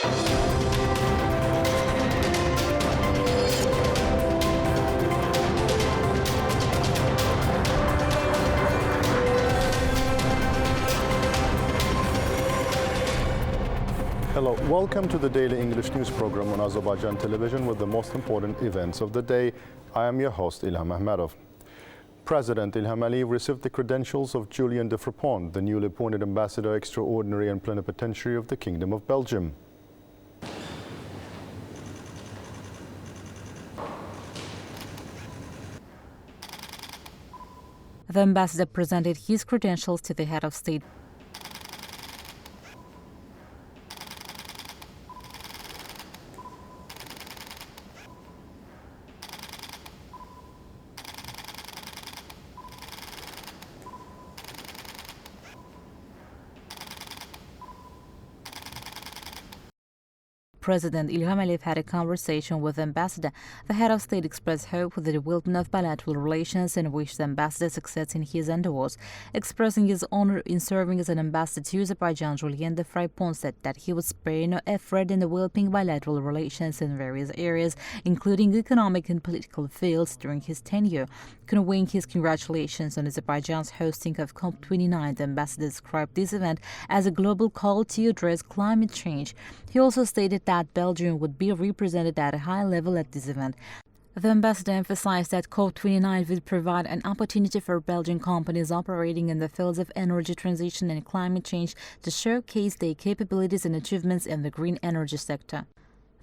Hello, welcome to the daily English news program on Azərbaycan Television with the most important events of the day. I am your host, İlham Məmmədov. President İlham received the credentials of Julian de Frapont, the newly appointed Ambassador Extraordinary and Plenipotentiary of the Kingdom of Belgium. The ambassador presented his credentials to the head of state. President İlham had a conversation with the ambassador. The head of state expressed hope for the development of bilateral relations and wished the ambassador success in his endeavors. Expressing his honor in serving as an ambassador to Azerbaijan, Julian de Frapont said that he would spare no effort in developing bilateral relations in various areas, including economic and political fields, during his tenure. Conveying his congratulations on Azerbaijan's hosting of COP29, the ambassador described this event as a global call to address climate change. He also stated that Belgium would be represented at a high level at this event. The ambassador emphasized that COP29 would provide an opportunity for Belgian companies operating in the fields of energy transition and climate change to showcase their capabilities and achievements in the green energy sector.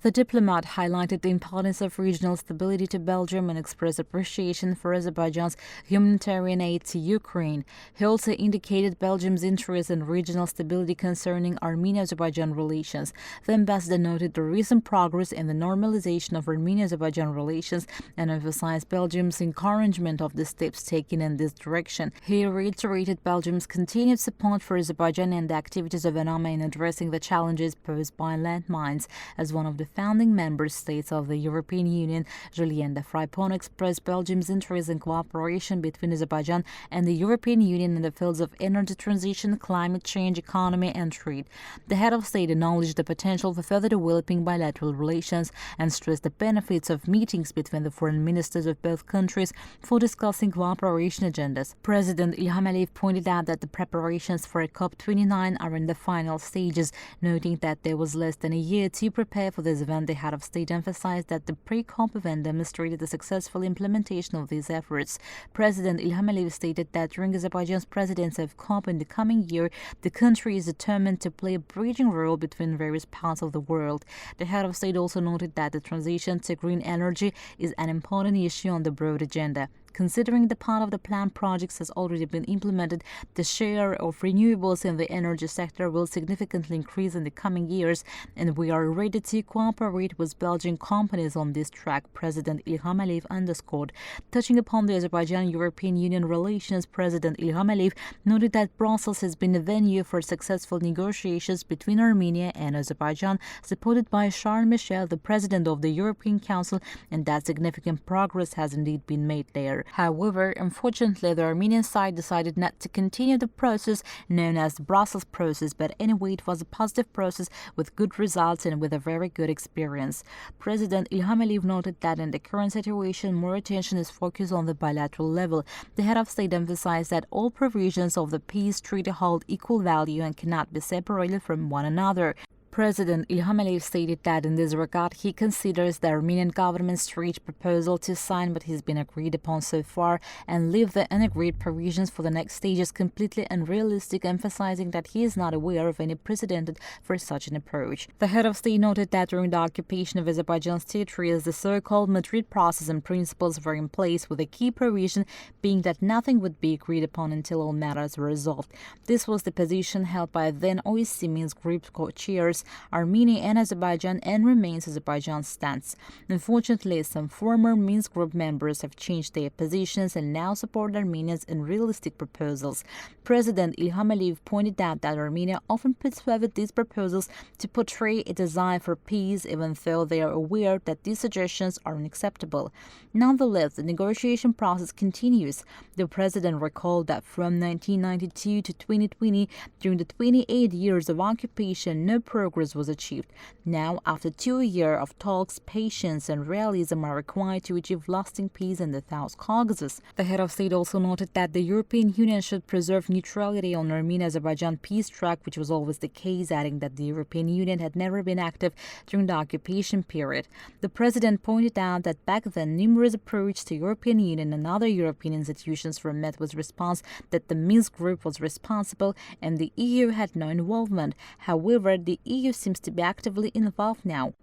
The diplomat highlighted the importance of regional stability to Belgium and expressed appreciation for Azerbaijan's humanitarian aid to Ukraine. He also indicated Belgium's interest in regional stability concerning Armenia-Azerbaijan relations. The ambassador noted the recent progress in the normalization of Armenia-Azerbaijan relations and emphasized Belgium's encouragement of the steps taken in this direction. He reiterated Belgium's continued support for Azerbaijan and the activities of ANAMA in addressing the challenges posed by landmines. As one of the founding member states of the European Union, Julian de Frapont expressed Belgium's interest in cooperation between Azerbaijan and the European Union in the fields of energy transition, climate change, economy, and trade. The head of state acknowledged the potential for further developing bilateral relations and stressed the benefits of meetings between the foreign ministers of both countries for discussing cooperation agendas. President İlham pointed out that the preparations for a COP29 are in the final stages, noting that there was less than a year to prepare for this event. The head of state emphasized that the pre-COP event demonstrated the successful implementation of these efforts. President İlham stated that during Azerbaijan's presidency of COP in the coming year, the country is determined to play a bridging role between various parts of the world. The head of state also noted that the transition to green energy is an important issue on the broad agenda. Considering the part of the planned projects has already been implemented, the share of renewables in the energy sector will significantly increase in the coming years, and we are ready to cooperate with Belgian companies on this track, President İlham underscored. Touching upon the Azerbaijan-European Union relations, President İlham noted that Brussels has been a venue for successful negotiations between Armenia and Azerbaijan, supported by Charles Michel, the President of the European Council, and that significant progress has indeed been made there. However, unfortunately, the Armenian side decided not to continue the process known as the Brussels process, but anyway, it was a positive process with good results and with a very good experience. President İlham noted that in the current situation, more attention is focused on the bilateral level. The head of state emphasized that all provisions of the peace treaty hold equal value and cannot be separated from one another. President İlham stated that in this regard, he considers the Armenian government's reached proposal to sign what has been agreed upon so far and leave the unagreed provisions for the next stages completely unrealistic, emphasizing that he is not aware of any precedent for such an approach. The head of state noted that during the occupation of Azerbaijan's territories, the so-called Madrid process and principles were in place, with a key provision being that nothing would be agreed upon until all matters were resolved. This was the position held by then OSCE Minsk Group co-chairs Armenia and Azerbaijan, and remains Azerbaijan's stance. Unfortunately, some former Minsk Group members have changed their positions and now support Armenia's unrealistic proposals. President İlham pointed out that Armenia often puts forward these proposals to portray a desire for peace, even though they are aware that these suggestions are unacceptable. Nonetheless, the negotiation process continues. The president recalled that from 1992 to 2020, during the 28 years of occupation, no progress progress was achieved. Now, after 2 years of talks, patience and realism are required to achieve lasting peace in the South Caucasus. The head of state also noted that the European Union should preserve neutrality on Armenia-Azerbaijan peace track, which was always the case, adding that the European Union had never been active during the occupation period. The president pointed out that back then numerous approaches to European Union and other European institutions were met with response that the Minsk group was responsible and the EU had no involvement. However, the EU seems to be actively involved now.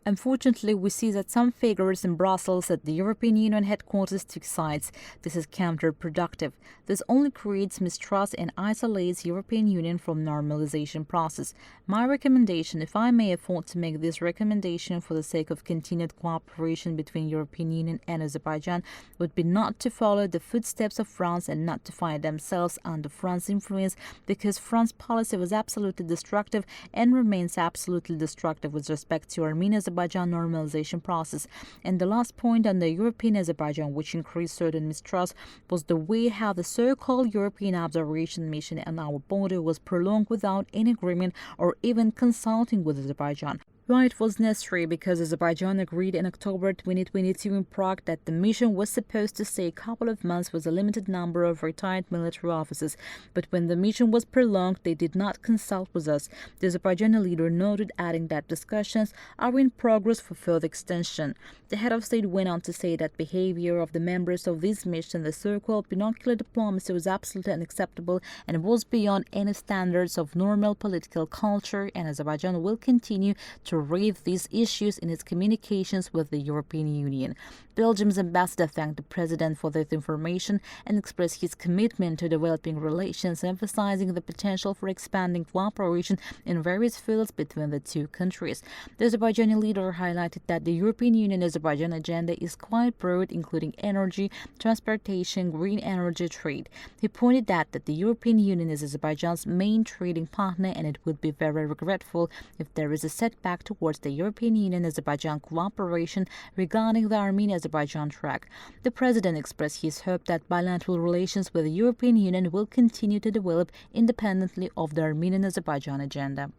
Unfortunately, we see that some figures in Brussels at the European Union headquarters took sides. This is counterproductive. This only creates mistrust and isolates European Union from normalization process. My recommendation, if I may afford to make this recommendation for the sake of continued cooperation between European Union and Azerbaijan, would be not to follow the footsteps of France and not to find themselves under France's influence, because France's policy was absolutely destructive and remains absolutely destructive with respect to Armenia-Azerbaijan normalization process. And the last point on the European Azerbaijan, which increased certain mistrust, was the way how the so-called European observation mission on our border was prolonged without any agreement or even consulting with Azerbaijan. Why it was necessary? Because Azerbaijan agreed in October 2022 in Prague that the mission was supposed to stay a couple of months with a limited number of retired military officers. But when the mission was prolonged, they did not consult with us. The Azerbaijani leader noted, adding that discussions are in progress for further extension. The head of state went on to say that behavior of the members of this mission, the so-called binocular diplomacy, was absolutely unacceptable and was beyond any standards of normal political culture, and Azerbaijan will continue to raise these issues in its communications with the European Union. Belgium's ambassador thanked the president for this information and expressed his commitment to developing relations, emphasizing the potential for expanding cooperation in various fields between the two countries. The Azerbaijani leader highlighted that the European Union-Azerbaijan agenda is quite broad, including energy, transportation, green energy, trade. He pointed out that the European Union is Azerbaijan's main trading partner, and it would be very regretful if there is a setback towards the European Union-Azerbaijan cooperation regarding the Armenia-Azerbaijan track. The president expressed his hope that bilateral relations with the European Union will continue to develop independently of the Armenian-Azerbaijan agenda.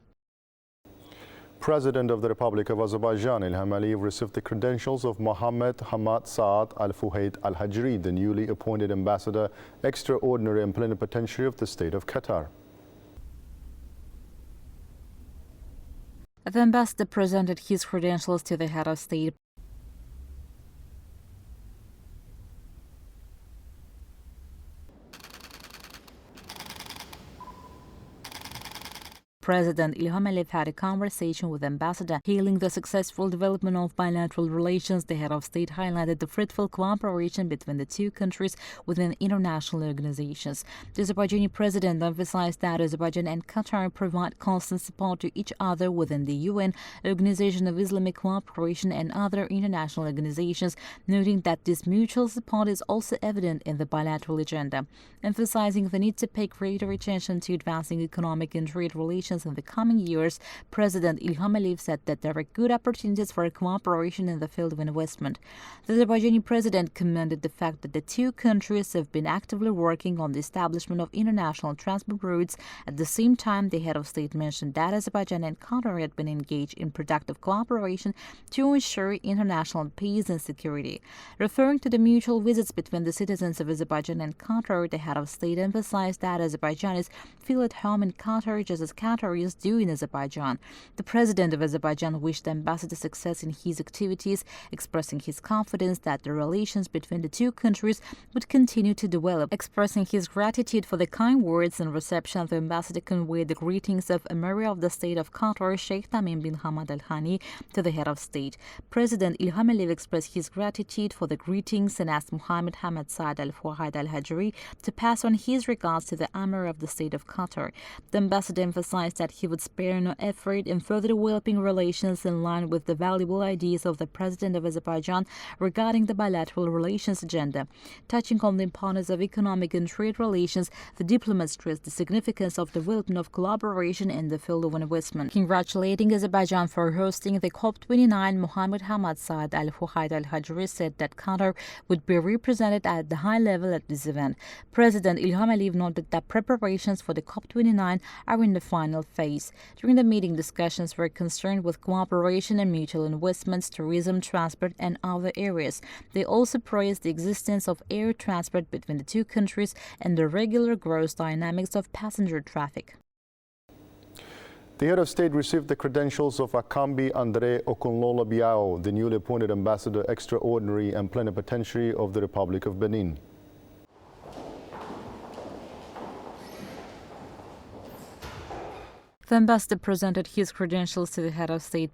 President of the Republic of Azerbaijan, Ilham Aliyev, received the credentials of Mohammed Hamad Saad Al-Fuhayd Al-Hajri, the newly appointed ambassador, extraordinary and plenipotentiary of the state of Qatar. The ambassador presented his credentials to the head of state. President Ilham Aliyev had a conversation with the ambassador, hailing the successful development of bilateral relations. The head of state highlighted the fruitful cooperation between the two countries within international organizations. The Azerbaijani president emphasized that Azerbaijan and Qatar provide constant support to each other within the UN, Organization of Islamic Cooperation, and other international organizations, noting that this mutual support is also evident in the bilateral agenda. Emphasizing the need to pay greater attention to advancing economic and trade relations in the coming years, President Ilham Aliyev said that there are good opportunities for cooperation in the field of investment. The Azerbaijani president commended the fact that the two countries have been actively working on the establishment of international transport routes. At the same time, the head of state mentioned that Azerbaijan and Qatar had been engaged in productive cooperation to ensure international peace and security. Referring to the mutual visits between the citizens of Azerbaijan and Qatar, the head of state emphasized that Azerbaijanis feel at home in Qatar just as Qataris do in Azerbaijan. The president of Azerbaijan wished the ambassador success in his activities, expressing his confidence that the relations between the two countries would continue to develop. Expressing his gratitude for the kind words and reception, the ambassador conveyed the greetings of Emir of the State of Qatar, Sheikh Tamim bin Hamad Al Thani, to the head of state. President Ilham Aliyev expressed his gratitude for the greetings and asked Mohammed Hamad Saad Al-Fuhayd Al-Hajri to pass on his regards to the Emir of the State of Qatar. The ambassador emphasized that he would spare no effort in further developing relations in line with the valuable ideas of the President of Azerbaijan regarding the bilateral relations agenda. Touching on the importance of economic and trade relations, the diplomat stressed the significance of development of collaboration in the field of investment. Congratulating Azerbaijan for hosting the COP29, Mohammed Hamad Saad Al-Fuhayd Al-Hajri said that Qatar would be represented at the high level at this event. President Ilham Aliyev noted that preparations for the COP29 are in the final final phase. During the meeting, discussions were concerned with cooperation and mutual investments, tourism, transport, and other areas. They also praised the existence of air transport between the two countries and the regular growth dynamics of passenger traffic. The head of state received the credentials of Akambi Andre Okunlola Biao, the newly appointed Ambassador Extraordinary and Plenipotentiary of the Republic of Benin. The ambassador presented his credentials to the head of state.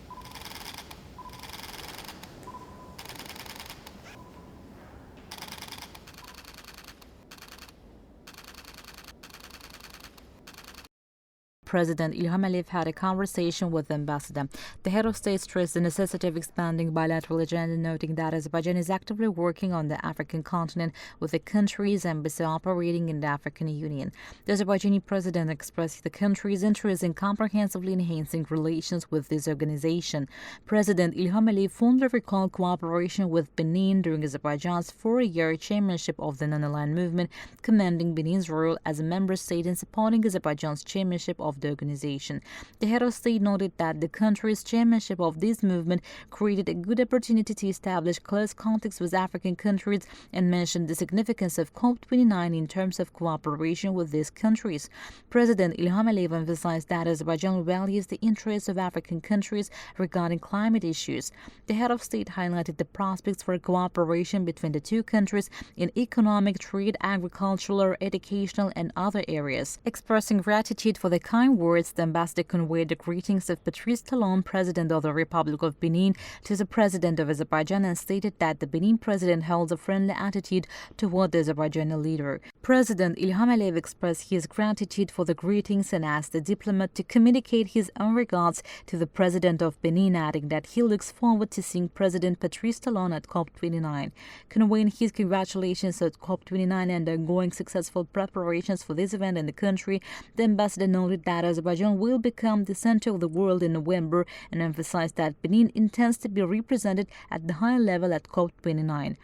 President Ilham had a conversation with the ambassador. The head of state stressed the necessity of expanding bilateral agenda, noting that Azerbaijan is actively working on the African continent with the country's embassy operating in the African Union. The Azerbaijani president expressed the country's interest in comprehensively enhancing relations with this organization. President Ilham Aliyev fondly recalled cooperation with Benin during Azerbaijan's 4-year chairmanship of the non-aligned movement, commending Benin's role as a member state in supporting Azerbaijan's chairmanship of the organization. The head of state noted that the country's chairmanship of this movement created a good opportunity to establish close contacts with African countries and mentioned the significance of COP29 in terms of cooperation with these countries. President Ilham Aliyev emphasized that Azerbaijan values the interests of African countries regarding climate issues. The head of state highlighted the prospects for cooperation between the two countries in economic, trade, agricultural, educational, and other areas. Expressing gratitude for the kind words, the ambassador conveyed the greetings of Patrice Talon, President of the Republic of Benin, to the President of Azerbaijan and stated that the Benin President holds a friendly attitude toward the Azerbaijani leader. President Ilham Aliyev expressed his gratitude for the greetings and asked the diplomat to communicate his own regards to the President of Benin, adding that he looks forward to seeing President Patrice Talon at COP29. Conveying his congratulations at COP29 and the ongoing successful preparations for this event in the country, the ambassador noted that Azerbaijan will become the center of the world in November and emphasized that Benin intends to be represented at the high level at COP29.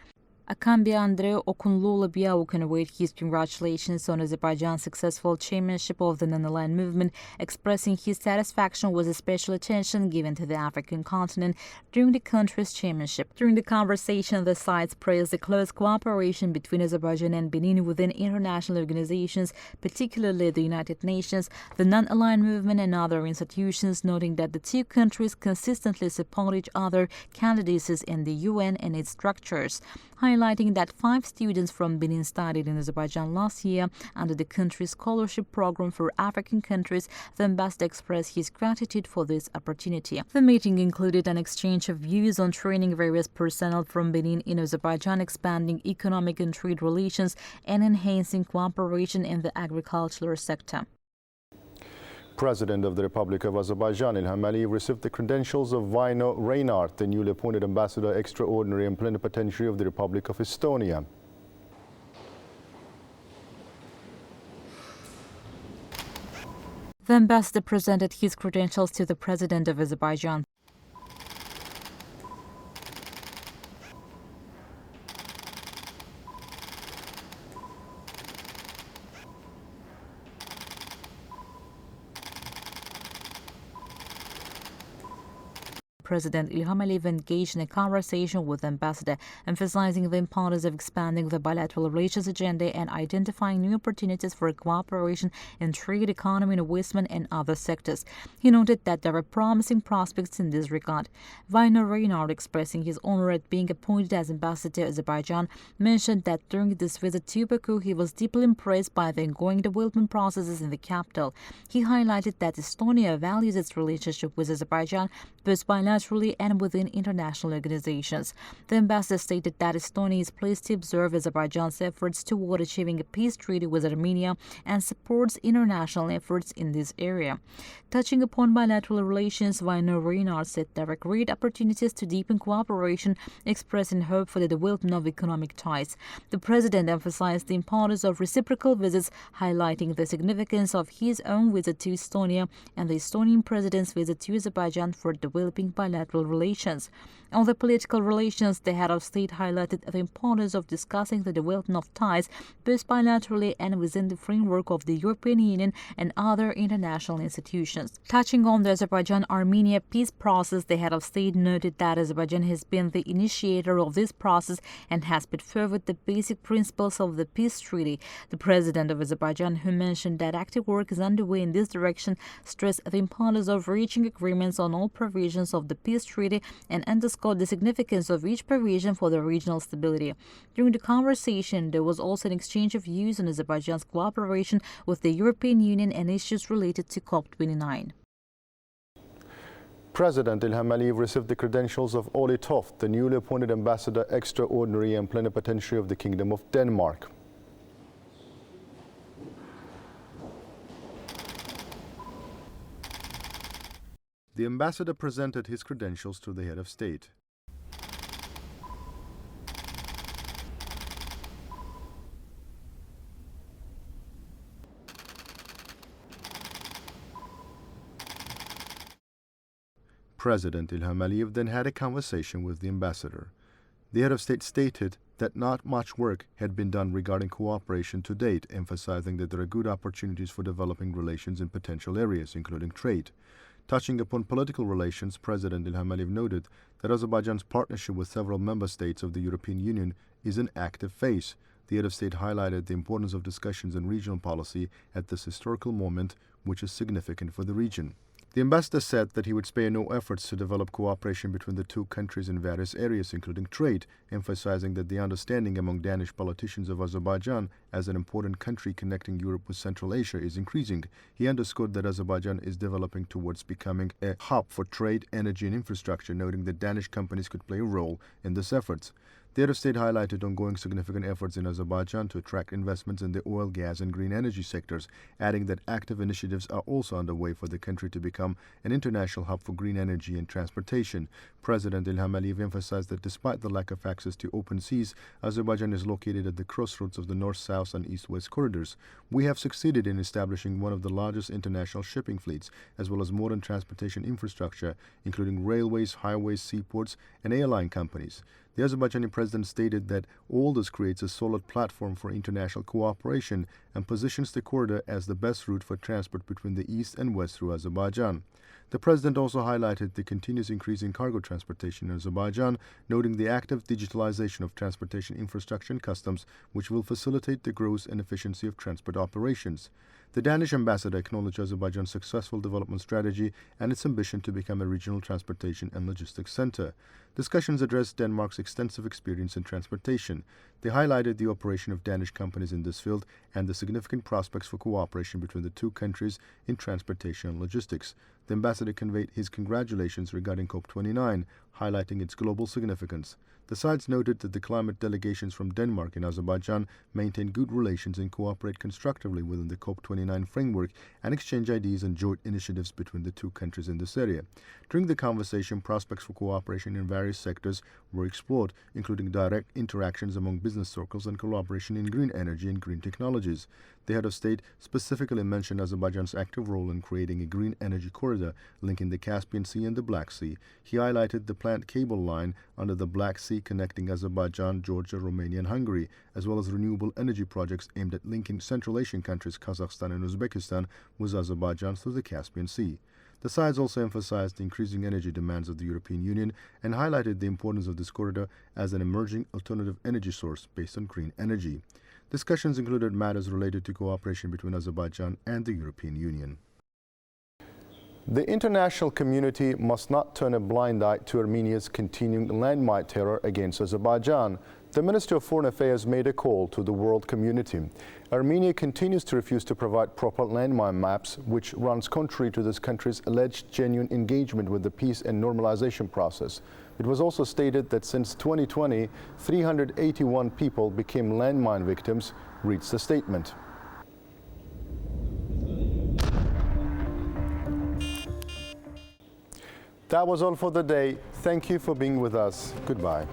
Akambi Andre Okunlola Biao conveyed his congratulations on Azerbaijan's successful chairmanship of the non-aligned movement, expressing his satisfaction with the special attention given to the African continent during the country's chairmanship. During the conversation, the sides praised the close cooperation between Azerbaijan and Benin within international organizations, particularly the United Nations, the non-aligned movement, and other institutions, noting that the two countries consistently support each other candidacies in the UN and its structures. Highlighting that 5 students from Benin studied in Azerbaijan last year under the country's scholarship program for African countries, the ambassador expressed his gratitude for this opportunity. The meeting included an exchange of views on training various personnel from Benin in Azerbaijan, expanding economic and trade relations, and enhancing cooperation in the agricultural sector. President of the Republic of Azerbaijan, Ilham Aliyev, received the credentials of Vaino Reinhardt, the newly appointed Ambassador Extraordinary and Plenipotentiary of the Republic of Estonia. The ambassador presented his credentials to the President of Azerbaijan. President Ilham Aliyev engaged in a conversation with the ambassador, emphasizing the importance of expanding the bilateral relations agenda and identifying new opportunities for cooperation in trade, economy, investment, and other sectors. He noted that there are promising prospects in this regard. Vaino Reinhardt, expressing his honor at being appointed as ambassador to Azerbaijan, mentioned that during this visit to Baku, he was deeply impressed by the ongoing development processes in the capital. He highlighted that Estonia values its relationship with Azerbaijan both bilaterally and within international organizations. The ambassador stated that Estonia is pleased to observe Azerbaijan's efforts toward achieving a peace treaty with Armenia and supports international efforts in this area. Touching upon bilateral relations, Vaino Reinhardt said there are great opportunities to deepen cooperation, expressing hope for the development of economic ties. The president emphasized the importance of reciprocal visits, highlighting the significance of his own visit to Estonia and the Estonian president's visit to Azerbaijan for developing bilateral relations. On the political relations, the head of state highlighted the importance of discussing the development of ties both bilaterally and within the framework of the European Union and other international institutions. Touching on the Azerbaijan-Armenia peace process, the head of state noted that Azerbaijan has been the initiator of this process and has put forward the basic principles of the peace treaty. The president of Azerbaijan, who mentioned that active work is underway in this direction, stressed the importance of reaching agreements on all provisions of the peace treaty and underscored the significance of each provision for the regional stability. During the conversation, there was also an exchange of views on Azerbaijan's cooperation with the European Union and issues related to COP29. President Ilham Aliyev received the credentials of Ole Toft, the newly appointed Ambassador Extraordinary and Plenipotentiary of the Kingdom of Denmark. The ambassador presented his credentials to the head of state. President Ilham Aliyev then had a conversation with the ambassador. The head of state stated that not much work had been done regarding cooperation to date, emphasizing that there are good opportunities for developing relations in potential areas, including trade. Touching upon political relations, President Ilham Aliyev noted that Azerbaijan's partnership with several member states of the European Union is in active phase. The head of state highlighted the importance of discussions in regional policy at this historical moment, which is significant for the region. The ambassador said that he would spare no efforts to develop cooperation between the two countries in various areas, including trade, emphasizing that the understanding among Danish politicians of Azerbaijan as an important country connecting Europe with Central Asia is increasing. He underscored that Azerbaijan is developing towards becoming a hub for trade, energy and infrastructure, noting that Danish companies could play a role in this efforts. The head of state highlighted ongoing significant efforts in Azerbaijan to attract investments in the oil, gas and green energy sectors, adding that active initiatives are also underway for the country to become an international hub for green energy and transportation. President Ilham Aliyev emphasized that despite the lack of access to open seas, Azerbaijan is located at the crossroads of the north-south and east-west corridors. We have succeeded in establishing one of the largest international shipping fleets, as well as modern transportation infrastructure, including railways, highways, seaports and airline companies. The Azerbaijani president stated that all this creates a solid platform for international cooperation and positions the corridor as the best route for transport between the east and west through Azerbaijan. The president also highlighted the continuous increase in cargo transportation in Azerbaijan, noting the active digitalization of transportation infrastructure and customs, which will facilitate the growth and efficiency of transport operations. The Danish ambassador acknowledged Azerbaijan's successful development strategy and its ambition to become a regional transportation and logistics center. Discussions addressed Denmark's extensive experience in transportation. They highlighted the operation of Danish companies in this field and the significant prospects for cooperation between the two countries in transportation and logistics. The ambassador conveyed his congratulations regarding COP29, highlighting its global significance. The sides noted that the climate delegations from Denmark and Azerbaijan maintain good relations and cooperate constructively within the COP29 framework and exchange ideas and joint initiatives between the two countries in this area. During the conversation, prospects for cooperation in various sectors were explored, including direct interactions among business circles and collaboration in green energy and green technologies. The head of state specifically mentioned Azerbaijan's active role in creating a green energy corridor linking the Caspian Sea and the Black Sea. He highlighted the planned cable line under the Black Sea connecting Azerbaijan, Georgia, Romania and Hungary, as well as renewable energy projects aimed at linking Central Asian countries Kazakhstan and Uzbekistan with Azerbaijan through the Caspian Sea. The sides also emphasized the increasing energy demands of the European Union and highlighted the importance of this corridor as an emerging alternative energy source based on green energy. Discussions included matters related to cooperation between Azerbaijan and the European Union. The international community must not turn a blind eye to Armenia's continuing landmine terror against Azerbaijan. The Ministry of Foreign Affairs made a call to the world community. Armenia continues to refuse to provide proper landmine maps, which runs contrary to this country's alleged genuine engagement with the peace and normalization process. It was also stated that since 2020, 381 people became landmine victims, reads the statement. That was all for the day. Thank you for being with us. Goodbye.